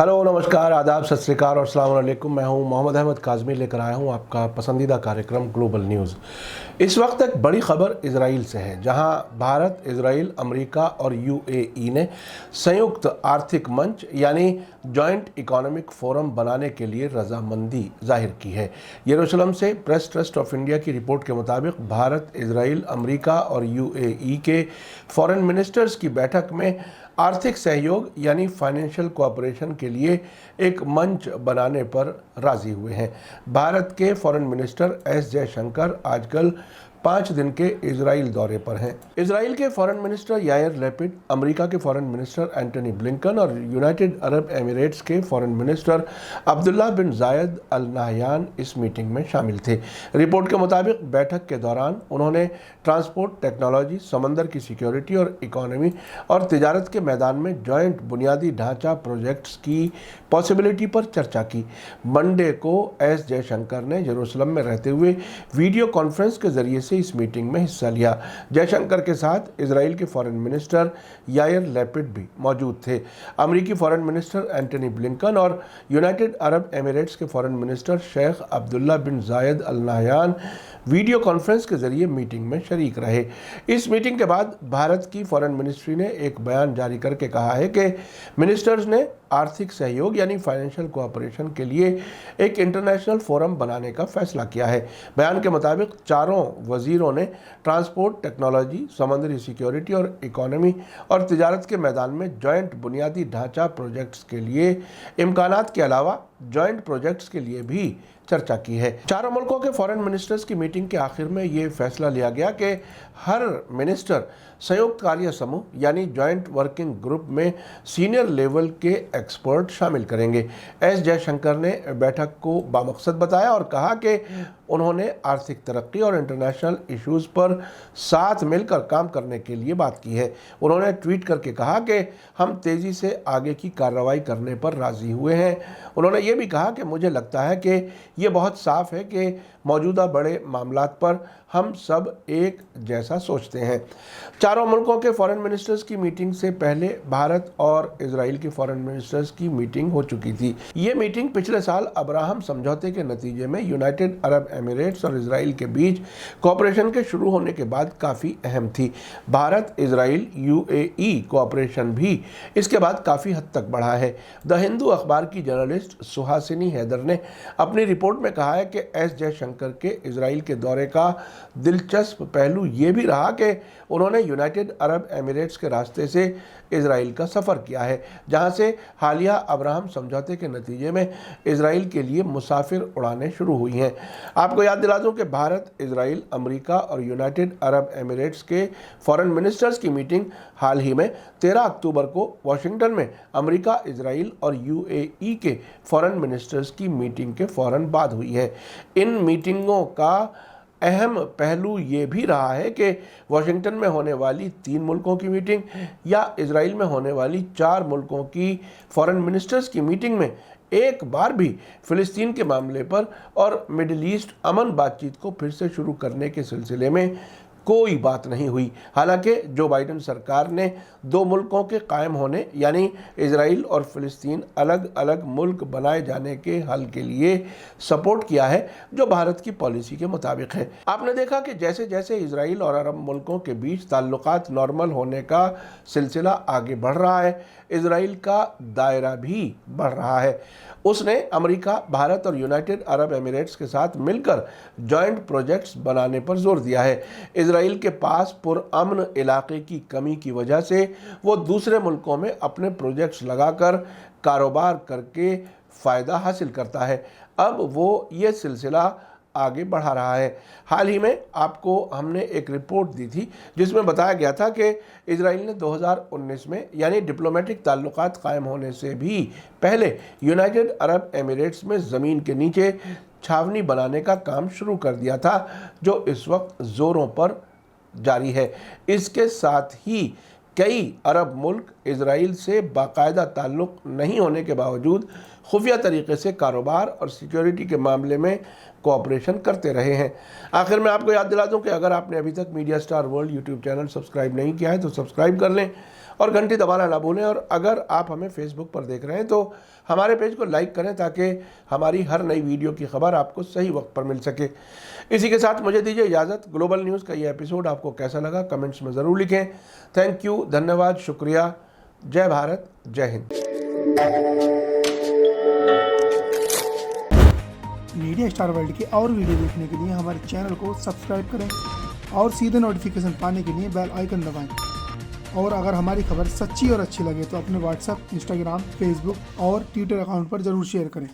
Hello, नमस्कार, आदाब, सत श्री अकाल और अस्सलाम वालेकुम। मैं हूं मोहम्मद अहमद काज़मी, लेकर आया हूं आपका पसंदीदा कार्यक्रम ग्लोबल न्यूज़। इस वक्त एक बड़ी खबर इजराइल से है, जहां भारत, इजराइल, अमेरिका और यूएई ने संयुक्त आर्थिक मंच यानी जॉइंट इकोनॉमिक फोरम बनाने के लिए रजामंदी जाहिर की है। यरूशलेम से प्रेस ट्रस्ट ऑफ इंडिया की रिपोर्ट के मुताबिक भारत, इजराइल, अमेरिका और यूएई के फॉरेन मिनिस्टर्स की बैठक में आर्थिक सहयोग यानी फाइनेंशियल कोऑपरेशन के लिए एक मंच बनाने पर राजी हुए हैं। भारत के फॉरेन मिनिस्टर एस जयशंकर आजकल 5 दिन के इजराइल दौरे पर हैं। इजराइल के foreign minister Yair Lapid, America के फॉरेन मिनिस्टर एंटनी ब्लिंकन और यूनाइटेड अरब एमिरेट्स के फॉरेन मिनिस्टर अब्दुल्ला बिन जायद अल नाहयान इस मीटिंग में शामिल थे। रिपोर्ट के मुताबिक बैठक के दौरान उन्होंने ट्रांसपोर्ट, टेक्नोलॉजी, समंदर की सिक्योरिटी और इकोनॉमी और तिजारत के मैदान में जॉइंट बुनियादी ढांचा प्रोजेक्ट्स की पॉसिबिलिटी पर चर्चा की। मंडे को एस जयशंकर ने यरूशलेम में रहते हुए वीडियो कॉन्फ्रेंस के जरिए से इस मीटिंग में हिस्सा लिया। जयशंकर के साथ इजराइल के फॉरेन मिनिस्टर यायर लैपिड भी मौजूद थे। अमेरिकी फॉरेन मिनिस्टर एंटनी ब्लिंकन और यूनाइटेड अरब एमिरेट्स के फॉरेन मिनिस्टर शेख अब्दुल्ला बिन जायद अल नाहयान वीडियो कॉन्फ्रेंस के जरिए मीटिंग में शरीक रहे। इस मीटिंग के बाद भारत की फॉरेन मिनिस्ट्री ने एक बयान जारी करके कहा है कि मिनिस्टर्स ने आर्थिक सहयोग यानी फाइनेंशियल कोऑपरेशन के लिए एक इंटरनेशनल फोरम बनाने का फैसला किया है। बयान के मुताबिक चारों वजीरों ने ट्रांसपोर्ट, टेक्नोलॉजी, समुद्री सिक्योरिटी और इकोनॉमी और तिजारत के मैदान में जॉइंट बुनियादी ढांचा प्रोजेक्ट्स के लिए इम्कानात के अलावा जॉइंट प्रोजेक्ट्स के लिए भी चर्चा की है। चारों मुल्कों के फॉरेन मिनिस्टर्स की मीटिंग के आखिर में ये फैसला लिया गया कि हर मिनिस्टर संयुक्त कार्य समूह यानी जॉइंट वर्किंग ग्रुप में सीनियर लेवल के एक्सपर्ट शामिल करेंगे। एस जयशंकर ने बैठक को बामकसद बताया और कहा कि उन्होंने आर्थिक तरक्की और इंटरनेशनल इश्यूज़ पर साथ मिलकर काम करने के लिए बात की है। उन्होंने ट्वीट करके कहा कि हम तेज़ी से आगे की कार्रवाई करने पर राज़ी हुए हैं। उन्होंने ये भी कहा कि मुझे लगता है कि ये बहुत साफ है कि मौजूदा बड़े मामलात पर हम सब एक जैसा सोचते हैं। चारों मुल्कों के फॉरेन मिनिस्टर्स की मीटिंग से पहले भारत और इजराइल के फॉरेन मिनिस्टर्स की मीटिंग हो चुकी थी। ये मीटिंग पिछले साल अब्राहम समझौते के नतीजे में यूनाइटेड अरब एमिरेट्स और इजराइल के बीच कोऑपरेशन के शुरू होने के बाद काफ़ी अहम थी। भारत, इजराइल, यूएई कोऑपरेशन भी इसके बाद काफ़ी हद तक बढ़ा है। द हिंदू अखबार की जर्नलिस्ट सुहासिनी हैदर ने अपनी रिपोर्ट में कहा है कि एस जयशंकर के इजराइल के दौरे का दिलचस्प पहलू ये भी रहा कि उन्होंने यूनाइटेड अरब एमिरेट्स के रास्ते से इजराइल का सफ़र किया है, जहां से हालिया अब्राहम समझौते के नतीजे में इजराइल के लिए मुसाफिर उड़ानें शुरू हुई हैं। आपको याद दिला दूं कि भारत, इजराइल, अमेरिका और यूनाइटेड अरब एमिरेट्स के फॉरेन मिनिस्टर्स की मीटिंग हाल ही में 13 अक्टूबर को वाशिंगटन में अमेरिका, इजराइल और यूएई के फॉरेन मिनिस्टर्स की मीटिंग के फ़ौरन बाद हुई है। इन मीटिंगों का अहम पहलू ये भी रहा है कि वाशिंगटन में होने वाली 3 मुल्कों की मीटिंग या इजराइल में होने वाली 4 मुल्कों की फॉरेन मिनिस्टर्स की मीटिंग में एक बार भी फ़िलिस्तीन के मामले पर और मिडिल ईस्ट अमन बातचीत को फिर से शुरू करने के सिलसिले में कोई बात नहीं हुई। हालांकि जो बाइडेन सरकार ने 2 मुल्कों के कायम होने यानी इजराइल और फ़िलिस्तीन अलग अलग मुल्क बनाए जाने के हल के लिए सपोर्ट किया है, जो भारत की पॉलिसी के मुताबिक है। आपने देखा कि जैसे जैसे इजराइल और अरब मुल्कों के बीच ताल्लुकात नॉर्मल होने का सिलसिला आगे बढ़ रहा है, इजराइल का दायरा भी बढ़ रहा है। उसने अमेरिका, भारत और यूनाइटेड अरब एमिरेट्स के साथ मिलकर जॉइंट प्रोजेक्ट्स बनाने पर जोर दिया है। इजराइल के पास पुरअमन इलाके की कमी की वजह से वो दूसरे मुल्कों में अपने प्रोजेक्ट्स लगाकर कारोबार करके फ़ायदा हासिल करता है। अब वो ये सिलसिला आगे बढ़ा रहा है। हाल ही में आपको हमने एक रिपोर्ट दी थी जिसमें बताया गया था कि इजराइल ने 2019 में यानी डिप्लोमेटिक ताल्लुकात कायम होने से भी पहले यूनाइटेड अरब एमिरेट्स में ज़मीन के नीचे छावनी बनाने का काम शुरू कर दिया था, जो इस वक्त ज़ोरों पर जारी है। इसके साथ ही कई अरब मुल्क इजराइल से बाकायदा ताल्लुक़ नहीं होने के बावजूद खुफिया तरीके से कारोबार और सिक्योरिटी के मामले में कोऑपरेशन करते रहे हैं। आखिर में आपको याद दिला दूं कि अगर आपने अभी तक media star world YouTube channel subscribe नहीं किया है तो सब्सक्राइब कर लें और घंटी दबाना ना भूलें। और अगर आप हमें फेसबुक पर देख रहे हैं तो हमारे पेज को लाइक करें ताकि हमारी हर नई वीडियो की खबर आपको सही वक्त पर मिल सके। इसी के साथ मुझे दीजिए इजाज़त। ग्लोबल न्यूज़ का ये एपिसोड आपको कैसा लगा कमेंट्स में ज़रूर लिखें। थैंक यू, धन्यवाद, शुक्रिया। जय भारत, जय हिंद। मीडिया स्टार वर्ल्ड की और वीडियो देखने के लिए हमारे चैनल को सब्सक्राइब करें और सीधे नोटिफिकेशन पाने के लिए बेल आइकन दबाएं। और अगर हमारी खबर सच्ची और अच्छी लगे तो अपने व्हाट्सएप, इंस्टाग्राम, फेसबुक और ट्विटर अकाउंट पर ज़रूर शेयर करें।